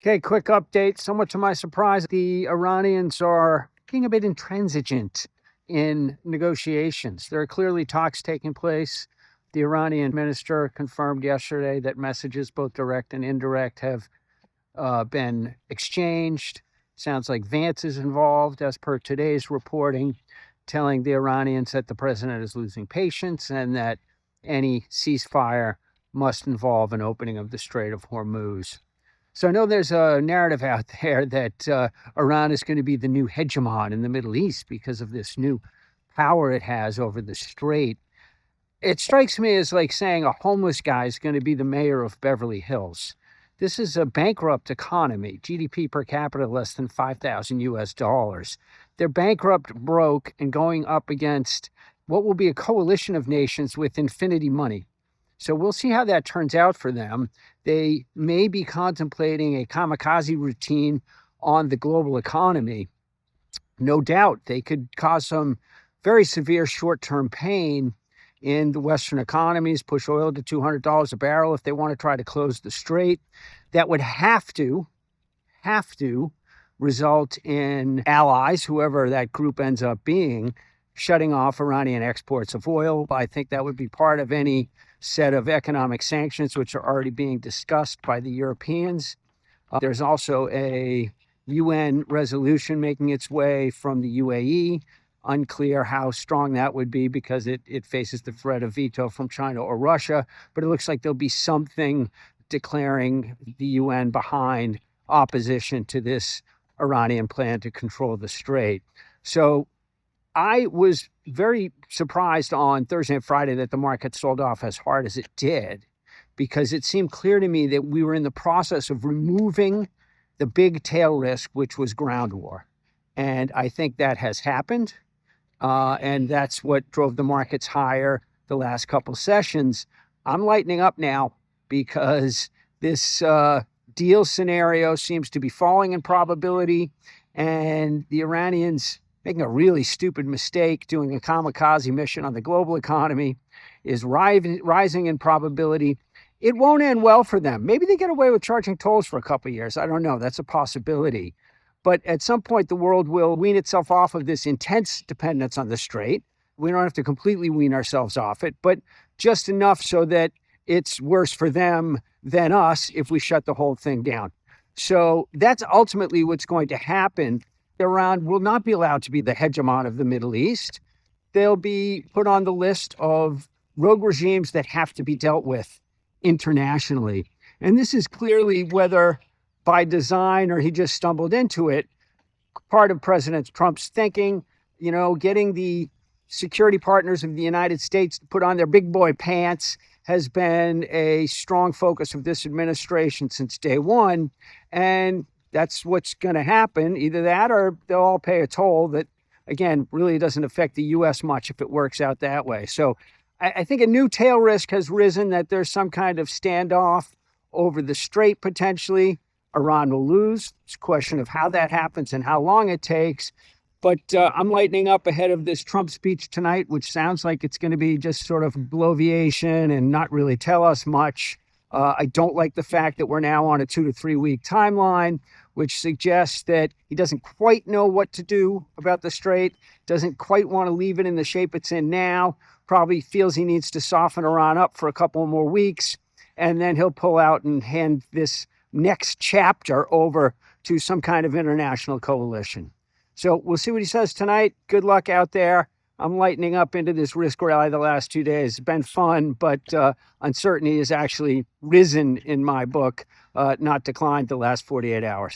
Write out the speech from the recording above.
Okay, quick update. Somewhat to my surprise, the Iranians are being a bit intransigent in negotiations. There are clearly talks taking place. The Iranian minister confirmed yesterday that messages, both direct and indirect, have been exchanged. Sounds like Vance is involved, as per today's reporting, telling the Iranians that the president is losing patience and that any ceasefire must involve an opening of the Strait of Hormuz. So I know there's a narrative out there that Iran is going to be the new hegemon in the Middle East because of this new power it has over the Strait. It strikes me as like saying a homeless guy is going to be the mayor of Beverly Hills. This is a bankrupt economy, GDP per capita less than 5,000 US dollars. They're bankrupt, broke, and going up against what will be a coalition of nations with infinity money. So we'll see how that turns out for them. They may be contemplating a kamikaze routine on the global economy. No doubt they could cause some very severe short-term pain in the Western economies, push oil to $200 a barrel if they want to try to close the strait. That would have to result in allies, whoever that group ends up being, shutting off Iranian exports of oil. I think that would be part of any set of economic sanctions, which are already being discussed by the Europeans. There's also a UN resolution making its way from the UAE. Unclear how strong that would be because it faces the threat of veto from China or Russia. But it looks like there'll be something declaring the UN behind opposition to this Iranian plan to control the Strait. So I was very surprised on Thursday and Friday that the market sold off as hard as it did, because it seemed clear to me that we were in the process of removing the big tail risk, which was ground war. And I think that has happened. And that's what drove the markets higher the last couple sessions. I'm lightening up now because this deal scenario seems to be falling in probability, and the Iranians making a really stupid mistake, doing a kamikaze mission on the global economy, is rising in probability. It won't end well for them. Maybe they get away with charging tolls for a couple of years. I don't know. That's a possibility. But at some point, the world will wean itself off of this intense dependence on the Strait. We don't have to completely wean ourselves off it, but just enough so that it's worse for them than us if we shut the whole thing down. So that's ultimately what's going to happen. Iran will not be allowed to be the hegemon of the Middle East. They'll be put on the list of rogue regimes that have to be dealt with internationally. And this is clearly, whether by design or he just stumbled into it, part of President Trump's thinking, getting the security partners of the United States to put on their big boy pants has been a strong focus of this administration since day one. And that's what's going to happen. Either that or they'll all pay a toll that, again, really doesn't affect the U.S. much if it works out that way. So I think a new tail risk has risen, that there's some kind of standoff over the Strait potentially. Iran will lose. It's a question of how that happens and how long it takes. But I'm lightening up ahead of this Trump speech tonight, which sounds like it's going to be just sort of bloviation and not really tell us much. I don't like the fact that we're now on a 2 to 3 week timeline, which suggests that he doesn't quite know what to do about the Strait, doesn't quite want to leave it in the shape it's in now, probably feels he needs to soften Iran up for a couple more weeks, and then he'll pull out and hand this next chapter over to some kind of international coalition. So we'll see what he says tonight. Good luck out there. I'm lightening up into this risk rally the last 2 days. It's been fun, but uncertainty has actually risen in my book, not declined the last 48 hours.